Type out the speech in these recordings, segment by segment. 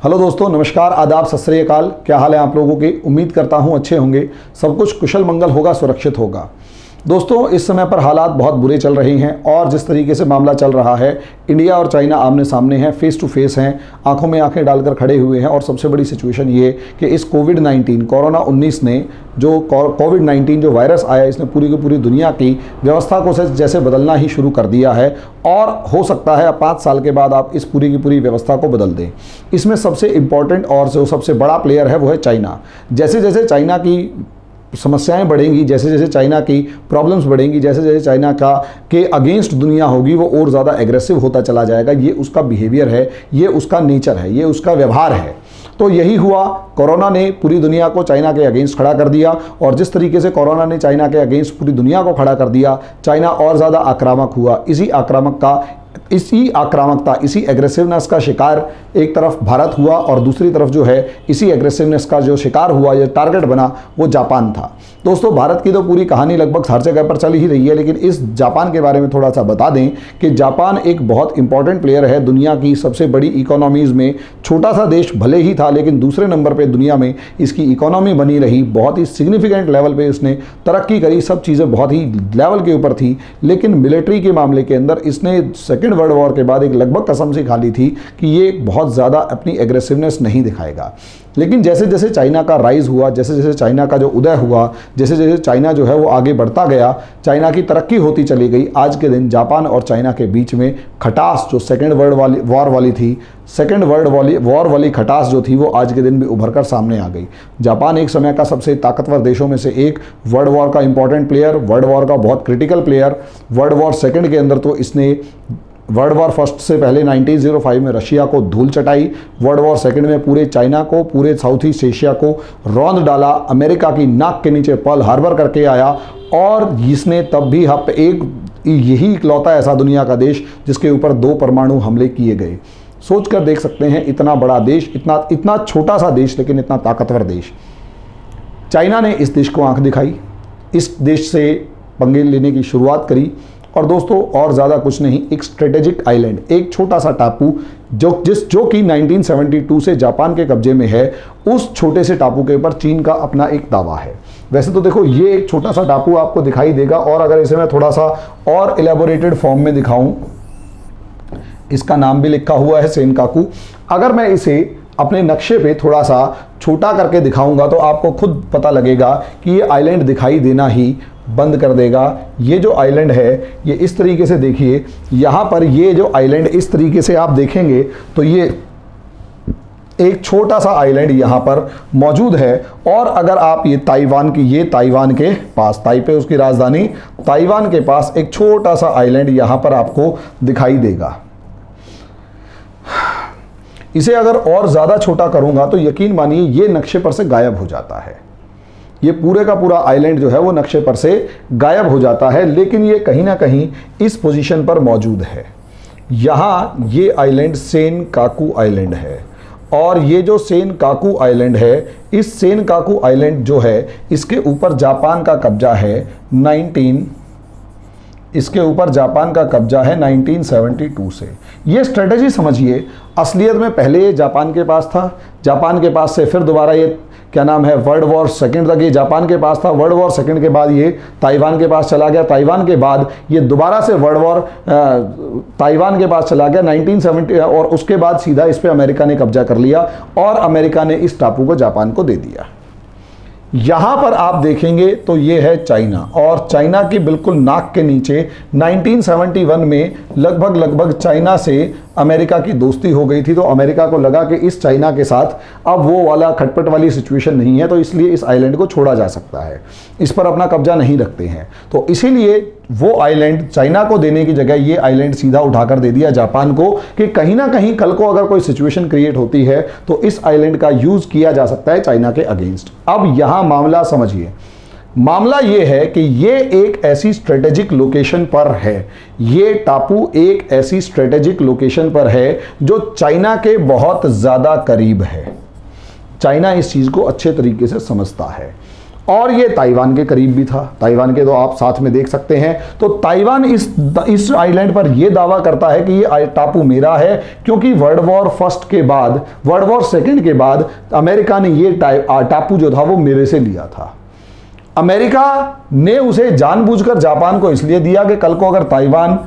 Hello दोस्तों, नमस्कार, आदाब, सत श्री अकाल। क्या हाल है आप लोगों के? उम्मीद करता हूं अच्छे होंगे, सब कुछ कुशल मंगल होगा, सुरक्षित होगा। दोस्तों, इस समय पर हालात बहुत बुरे चल रहे हैं और जिस तरीके से मामला चल रहा है, इंडिया और चाइना आमने सामने हैं, फेस टू फेस हैं, आंखों में आंखें डालकर खड़े हुए हैं। और सबसे बड़ी सिचुएशन ये कि इस कोविड-19 कोरोना 19 ने जो कोविड-19 जो वायरस आया, इसने पूरी की पूरी दुनिया की व्यवस्था को जैसे बदलना ही शुरू कर दिया है। और हो सकता है अब 5 साल के बाद आप इस पूरी की पूरी व्यवस्था को बदल दें। इसमें सबसे इम्पॉर्टेंट और जो सबसे बड़ा प्लेयर है वो है चाइना। जैसे जैसे चाइना की समस्याएं बढ़ेंगी, जैसे जैसे चाइना की प्रॉब्लम्स बढ़ेंगी, जैसे जैसे चाइना के अगेंस्ट दुनिया होगी, वो और ज़्यादा एग्रेसिव होता चला जाएगा। ये उसका बिहेवियर है, ये उसका नेचर है, ये उसका व्यवहार है। तो यही हुआ, कोरोना ने पूरी दुनिया को चाइना के अगेंस्ट खड़ा कर दिया। और जिस तरीके से कोरोना ने चाइना के अगेंस्ट पूरी दुनिया को खड़ा कर दिया, चाइना और ज़्यादा आक्रामक हुआ। इसी आक्रामकता, इसी एग्रेसिवनेस का शिकार एक तरफ भारत हुआ और दूसरी तरफ जो है इसी एग्रेसिवनेस का जो शिकार हुआ, ये टारगेट बना, वो जापान था। दोस्तों, भारत की तो पूरी कहानी लगभग हर जगह पर चल ही रही है, लेकिन इस जापान के बारे में थोड़ा सा बता दें कि जापान एक बहुत इंपॉर्टेंट प्लेयर है दुनिया की सबसे बड़ी इकोनॉमीज़ में। छोटा सा देश भले ही था, लेकिन दूसरे नंबर पर दुनिया में इसकी इकोनॉमी बनी रही, बहुत ही सिग्निफिकेंट लेवल पर इसने तरक्की करी, सब चीज़ें बहुत ही लेवल के ऊपर थी। लेकिन मिलिट्री के मामले के अंदर इसने सेकेंड वर्ल्ड वॉर के बाद एक लगभग कसम सी खा ली थी कि ये बहुत ज़्यादा अपनी एग्रेसिवनेस नहीं दिखाएगा। लेकिन जैसे जैसे चाइना का राइज हुआ, जैसे जैसे चाइना का जो उदय हुआ, जैसे जैसे चाइना जो है वो आगे बढ़ता गया, चाइना की तरक्की होती चली गई, आज के दिन जापान और चाइना के बीच में खटास जो सेकेंड वर्ल्ड वॉर वाली थी, सेकेंड वर्ल्ड वॉर वाली खटास जो थी, वो आज के दिन भी उभर कर सामने आ गई। जापान एक समय का सबसे ताकतवर देशों में से एक, वर्ल्ड वॉर का इंपॉर्टेंट प्लेयर, वर्ल्ड वॉर का बहुत critical player. World war second के अंदर तो इसने वर्ल्ड वॉर फर्स्ट से पहले 1905 में रशिया को धूल चटाई, वर्ल्ड वॉर सेकंड में पूरे चाइना को, पूरे साउथ ईस्ट एशिया को रौंद डाला, अमेरिका की नाक के नीचे पर्ल हार्बर करके आया। और इसने तब भी यही इकलौता ऐसा दुनिया का देश जिसके ऊपर 2 परमाणु हमले किए गए। सोच कर देख सकते हैं, इतना बड़ा देश, इतना छोटा सा देश, लेकिन इतना ताकतवर देश। चाइना ने इस देश को आंख दिखाई, इस देश से पंगे लेने की शुरुआत करी। और दोस्तों, और ज़्यादा कुछ नहीं, एक स्ट्रेटेजिक आइलैंड, एक छोटा सा टापू जो कि 1972 से जापान के कब्जे में है, उस छोटे से टापू के ऊपर चीन का अपना एक दावा है। वैसे तो देखो, ये एक छोटा सा टापू आपको दिखाई देगा, और अगर इसे मैं थोड़ा सा और एलेबोरेटेड फॉर्म में दिखाऊं, इसका नाम भी लिखा हुआ है सेनकाकू। अगर मैं इसे अपने नक्शे पे थोड़ा सा छोटा करके दिखाऊंगा तो आपको खुद पता लगेगा कि ये आइलैंड दिखाई देना ही बंद कर देगा। ये जो आइलैंड है, ये इस तरीके से देखिए, यहाँ पर ये जो आइलैंड इस तरीके से आप देखेंगे तो ये एक छोटा सा आइलैंड यहाँ पर मौजूद है। और अगर आप ये ताइवान के पास, ताइपे उसकी राजधानी, ताइवान के पास एक छोटा सा आइलैंड यहाँ पर आपको दिखाई देगा। इसे अगर और ज़्यादा छोटा करूँगा तो यकीन मानिए ये नक्शे पर से गायब हो जाता है। ये पूरे का पूरा आइलैंड जो है वो नक्शे पर से गायब हो जाता है, लेकिन ये कहीं ना कहीं इस पोजीशन पर मौजूद है। यहाँ ये आइलैंड सेनकाकू आइलैंड है। और ये जो सेनकाकू आइलैंड है, इस सेनकाकू आइलैंड जो है, इसके ऊपर जापान का कब्जा है 1972 से। ये स्ट्रेटजी समझिए, असलियत में पहले ये जापान के पास था, जापान के पास से फिर दोबारा ये क्या नाम है, वर्ल्ड वॉर सेकंड तक ये जापान के पास था, वर्ल्ड वॉर सेकंड के बाद ये ताइवान के पास चला गया, ताइवान के बाद ये दोबारा से वर्ल्ड वॉर ताइवान के पास चला गया 1970, और उसके बाद सीधा इस पे अमेरिका ने कब्जा कर लिया और अमेरिका ने इस टापू को जापान को दे दिया। यहाँ पर आप देखेंगे तो ये है चाइना, और चाइना की बिल्कुल नाक के नीचे 1971 में लगभग चाइना से अमेरिका की दोस्ती हो गई थी। तो अमेरिका को लगा कि इस चाइना के साथ अब वो वाला खटपट वाली सिचुएशन नहीं है, तो इसलिए इस आइलैंड को छोड़ा जा सकता है, इस पर अपना कब्जा नहीं रखते हैं। तो इसीलिए वो आइलैंड चाइना को देने की जगह ये आइलैंड सीधा उठाकर दे दिया जापान को, कि कहीं ना कहीं कल को अगर कोई सिचुएशन क्रिएट होती है तो इस आइलैंड का यूज किया जा सकता है चाइना के अगेंस्ट। अब यहाँ मामला समझिए, मामला ये है कि ये एक ऐसी स्ट्रेटेजिक लोकेशन पर है, ये टापू एक ऐसी स्ट्रेटेजिक लोकेशन पर है जो चाइना के बहुत ज़्यादा करीब है। चाइना इस चीज़ को अच्छे तरीके से समझता है। और ये ताइवान के करीब भी था। ताइवान के तो आप साथ में देख सकते हैं। तो ताइवान इस आइलैंड पर यह दावा करता है कि ये टापू मेरा है, क्योंकि वर्ल्ड वॉर फर्स्ट के बाद, वर्ल्ड वॉर सेकंड के बाद अमेरिका ने ये टापू जो था वो मेरे से लिया था। अमेरिका ने उसे जानबूझकर जापान को इसलिए दिया कि कल को अगर ताइवान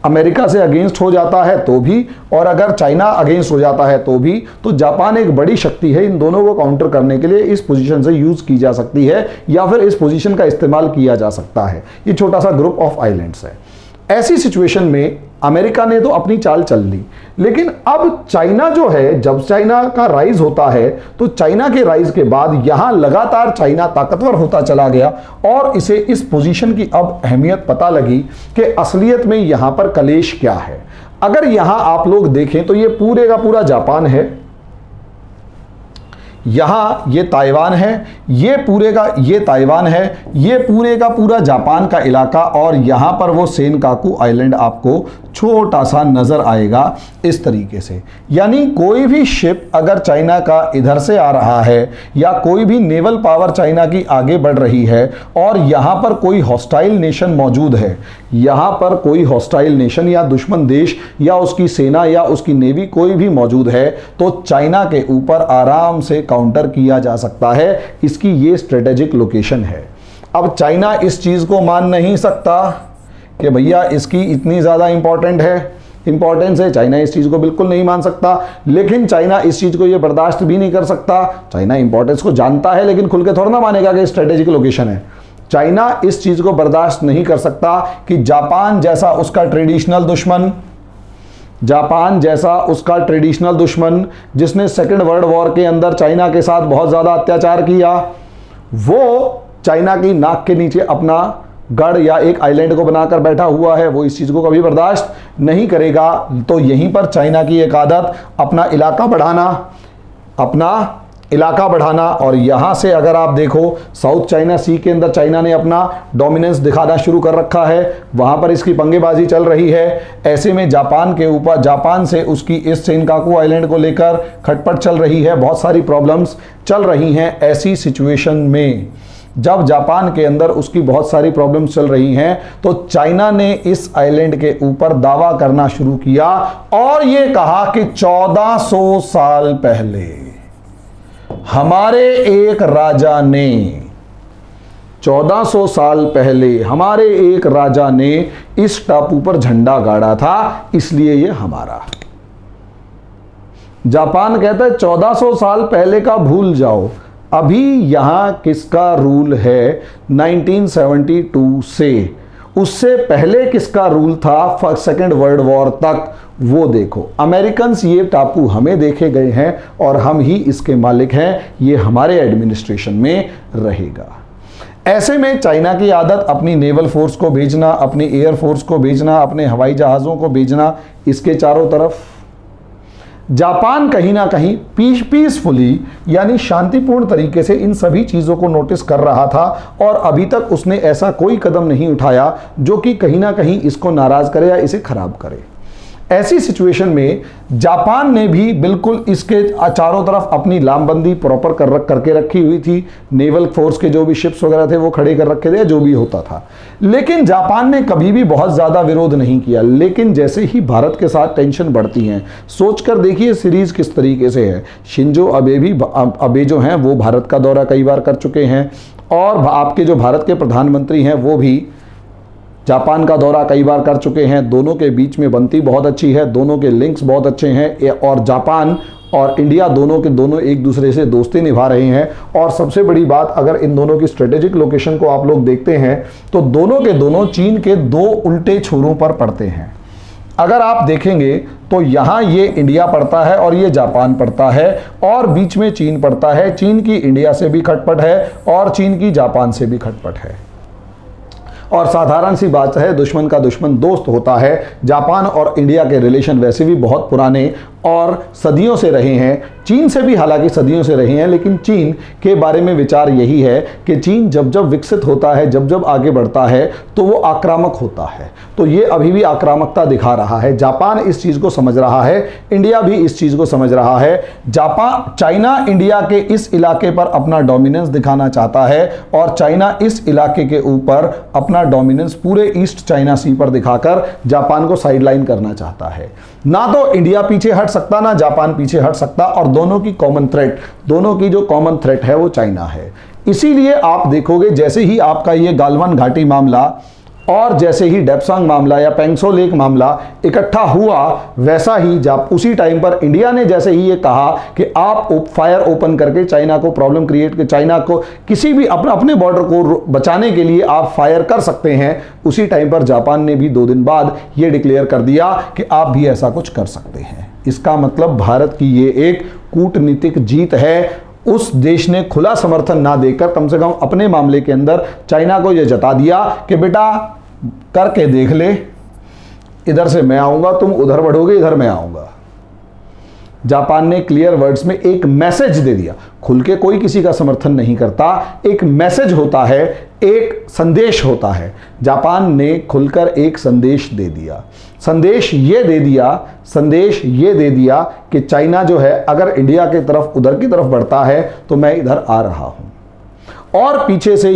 अमेरिका से अगेंस्ट हो जाता है तो भी, और अगर चाइना अगेंस्ट हो जाता है तो भी, तो जापान एक बड़ी शक्ति है, इन दोनों को काउंटर करने के लिए इस पोजीशन से यूज की जा सकती है या फिर इस पोजीशन का इस्तेमाल किया जा सकता है। ये छोटा सा ग्रुप ऑफ आइलैंड्स है। ऐसी सिचुएशन में अमेरिका ने तो अपनी चाल चल ली, लेकिन अब चाइना जो है, जब चाइना का राइज होता है तो चाइना के राइज के बाद यहां लगातार चाइना ताकतवर होता चला गया और इसे इस पोजीशन की अब अहमियत पता लगी कि असलियत में यहां पर कलेश क्या है। अगर यहां आप लोग देखें तो ये पूरे का पूरा जापान है, यहां ये ताइवान है, ये ताइवान है, ये पूरे का पूरा जापान का इलाका, और यहां पर वो सेनकाकू आइलैंड आपको छोटा सा नजर आएगा इस तरीके से। यानी कोई भी शिप अगर चाइना का इधर से आ रहा है या कोई भी नेवल पावर चाइना की आगे बढ़ रही है और यहां पर कोई हॉस्टाइल नेशन मौजूद है, यहां पर कोई हॉस्टाइल नेशन या दुश्मन देश या उसकी सेना या उसकी नेवी कोई भी मौजूद है, तो चाइना के ऊपर आराम से काउंटर किया जा सकता है। इसकी ये स्ट्रेटेजिक लोकेशन है। अब चाइना इस चीज को मान नहीं सकता कि भैया इसकी इतनी ज़्यादा इंपॉर्टेंस है, चाइना इस चीज़ को बिल्कुल नहीं मान सकता, लेकिन चाइना इस चीज़ को ये बर्दाश्त भी नहीं कर सकता। चाइना इंपॉर्टेंस को जानता है लेकिन खुल के थोड़ा ना मानेगा कि स्ट्रेटेजिक लोकेशन है। चाइना इस चीज़ को बर्दाश्त नहीं कर सकता कि जापान जैसा उसका ट्रेडिशनल दुश्मन जिसने सेकेंड वर्ल्ड वॉर के अंदर चाइना के साथ बहुत ज़्यादा अत्याचार किया, वो चाइना की नाक के नीचे अपना गढ़ या एक आइलैंड को बनाकर बैठा हुआ है, वो इस चीज को कभी बर्दाश्त नहीं करेगा। तो यहीं पर चाइना की एक आदत अपना इलाका बढ़ाना, और यहां से अगर आप देखो साउथ चाइना सी के अंदर चाइना ने अपना डोमिनेंस दिखाना शुरू कर रखा है, वहां पर इसकी पंगेबाजी चल रही है। ऐसे में जापान से उसकी इस सेनकाकू आइलैंड को लेकर खटपट चल रही है, बहुत सारी प्रॉब्लम्स चल रही हैं। ऐसी सिचुएशन में जब जापान के अंदर उसकी बहुत सारी प्रॉब्लम्स चल रही हैं, तो चाइना ने इस आइलैंड के ऊपर दावा करना शुरू किया और यह कहा कि 1400 साल पहले हमारे एक राजा ने इस टापू पर झंडा गाड़ा था, इसलिए यह हमारा। जापान कहता है 1400 साल पहले का भूल जाओ, अभी यहां किसका रूल है 1972 से, उससे पहले किसका रूल था सेकेंड वर्ल्ड वॉर तक, वो देखो। अमेरिकन्स ये टापू हमें देखे गए हैं और हम ही इसके मालिक हैं, ये हमारे एडमिनिस्ट्रेशन में रहेगा। ऐसे में चाइना की आदत अपनी नेवल फोर्स को भेजना, अपनी एयर फोर्स को भेजना, अपने हवाई जहाज़ों को भेजना इसके चारों तरफ। जापान कहीं ना कहीं पीसफुली यानी शांतिपूर्ण तरीके से इन सभी चीज़ों को नोटिस कर रहा था और अभी तक उसने ऐसा कोई कदम नहीं उठाया जो कि कहीं ना कहीं इसको नाराज़ करे या इसे खराब करे। ऐसी सिचुएशन में जापान ने भी बिल्कुल इसके चारों तरफ अपनी लामबंदी प्रॉपर करके रखी हुई थी। नेवल फोर्स के जो भी शिप्स वगैरह थे वो खड़े कर रखे थे, जो भी होता था, लेकिन जापान ने कभी भी बहुत ज़्यादा विरोध नहीं किया। लेकिन जैसे ही भारत के साथ टेंशन बढ़ती हैं, सोचकर देखिए सीरीज किस तरीके से है। शिंजो अबे जो हैं वो भारत का दौरा कई बार कर चुके हैं और आपके जो भारत के प्रधानमंत्री हैं वो भी जापान का दौरा कई बार कर चुके हैं। दोनों के बीच में बनती बहुत अच्छी है, दोनों के लिंक्स बहुत अच्छे हैं और जापान और इंडिया दोनों एक दूसरे से दोस्ती निभा रहे हैं। और सबसे बड़ी बात, अगर इन दोनों की स्ट्रेटेजिक लोकेशन को आप लोग देखते हैं तो दोनों के दोनों चीन के दो उल्टे छोरों पर पड़ते हैं। अगर आप देखेंगे तो यहाँ ये इंडिया पड़ता है और ये जापान पड़ता है और बीच में चीन पड़ता है। चीन की इंडिया से भी खटपट है और चीन की जापान से भी खटपट है। और साधारण सी बात है, दुश्मन का दुश्मन दोस्त होता है। जापान और इंडिया के रिलेशन वैसे भी बहुत पुराने और सदियों से रहे हैं। चीन से भी हालांकि सदियों से रहे हैं, लेकिन चीन के बारे में विचार यही है कि चीन जब जब विकसित होता है, जब जब आगे बढ़ता है तो वो आक्रामक होता है। तो ये अभी भी आक्रामकता दिखा रहा है। जापान इस चीज़ को समझ रहा है, इंडिया भी इस चीज़ को समझ रहा है। चाइना इंडिया के इस इलाके पर अपना डोमिनेंस दिखाना चाहता है और चाइना इस इलाके के ऊपर अपना डोमिनेंस पूरे ईस्ट चाइना सी पर दिखाकर जापान को साइडलाइन करना चाहता है। ना तो इंडिया पीछे हट सकता, ना जापान पीछे हट सकता, और दोनों की कॉमन थ्रेट, दोनों की जो कॉमन थ्रेट है वो चाइना है। इसीलिए आप देखोगे जैसे ही आपका ये गालवान घाटी मामला और जैसे ही डेप्सांग मामला या पेंगसो लेक मामला इकट्ठा हुआ, वैसा ही उसी टाइम पर इंडिया ने जैसे ही ये कहा कि आप फायर ओपन करके चाइना को प्रॉब्लम क्रिएट कर, चाइना को किसी भी अपने बॉर्डर को बचाने के लिए आप फायर कर सकते हैं, उसी टाइम पर जापान ने भी 2 दिन बाद ये डिक्लेयर कर दिया कि आप भी ऐसा कुछ कर सकते हैं। इसका मतलब भारत की ये एक कूटनीतिक जीत है। उस देश ने खुला समर्थन ना देकर कम से कम अपने मामले के अंदर चाइना को यह जता दिया कि बेटा करके देख ले, इधर से मैं आऊंगा, तुम उधर बढ़ोगे, इधर मैं आऊंगा। जापान ने क्लियर वर्ड्स में एक मैसेज दे दिया। खुल के कोई किसी का समर्थन नहीं करता, एक मैसेज होता है, एक संदेश होता है। जापान ने खुलकर एक संदेश दे दिया। संदेश ये दे दिया कि चाइना जो है अगर इंडिया की तरफ उधर की तरफ बढ़ता है तो मैं इधर आ रहा हूं। और पीछे से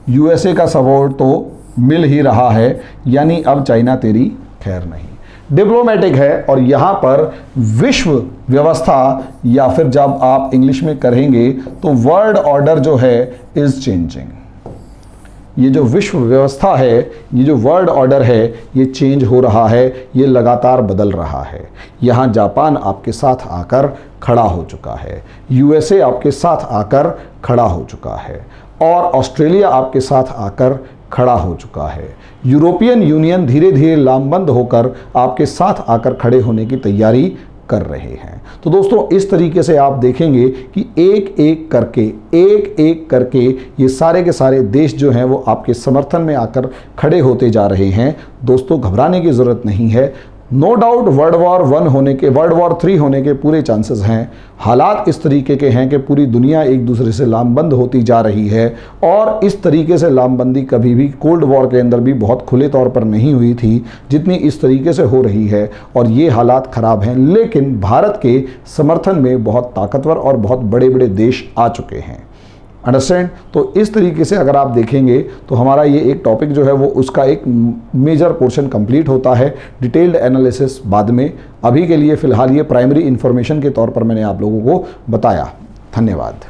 यूएसए का सपोर्ट तो मिल ही रहा है, यानी अब चाइना तेरी खैर नहीं। डिप्लोमेटिक है और यहाँ पर विश्व व्यवस्था, या फिर जब आप इंग्लिश में करेंगे तो वर्ल्ड ऑर्डर जो है इज चेंजिंग। ये जो विश्व व्यवस्था है, ये जो वर्ल्ड ऑर्डर है, ये चेंज हो रहा है, ये लगातार बदल रहा है। यहाँ जापान आपके साथ आकर खड़ा हो चुका है, यूएसए आपके साथ आकर खड़ा हो चुका है, और ऑस्ट्रेलिया आपके साथ आकर खड़ा हो चुका है। यूरोपियन यूनियन धीरे धीरे लामबंद होकर आपके साथ आकर खड़े होने की तैयारी कर रहे हैं। तो दोस्तों इस तरीके से आप देखेंगे कि एक एक करके ये सारे के सारे देश जो हैं वो आपके समर्थन में आकर खड़े होते जा रहे हैं। दोस्तों घबराने की ज़रूरत नहीं है। नो डाउट वर्ल्ड वॉर 3 होने के पूरे चांसेस हैं। हालात इस तरीके के हैं कि पूरी दुनिया एक दूसरे से लामबंद होती जा रही है, और इस तरीके से लामबंदी कभी भी कोल्ड वॉर के अंदर भी बहुत खुले तौर पर नहीं हुई थी जितनी इस तरीके से हो रही है, और ये हालात ख़राब हैं। लेकिन भारत के समर्थन में बहुत ताकतवर और बहुत बड़े बड़े देश आ चुके हैं। अंडरस्टैंड? तो इस तरीके से अगर आप देखेंगे तो हमारा ये एक टॉपिक जो है वो उसका एक मेजर पोर्शन कंप्लीट होता है। डिटेल्ड एनालिसिस बाद में, अभी के लिए फ़िलहाल ये प्राइमरी इन्फॉर्मेशन के तौर पर मैंने आप लोगों को बताया। धन्यवाद।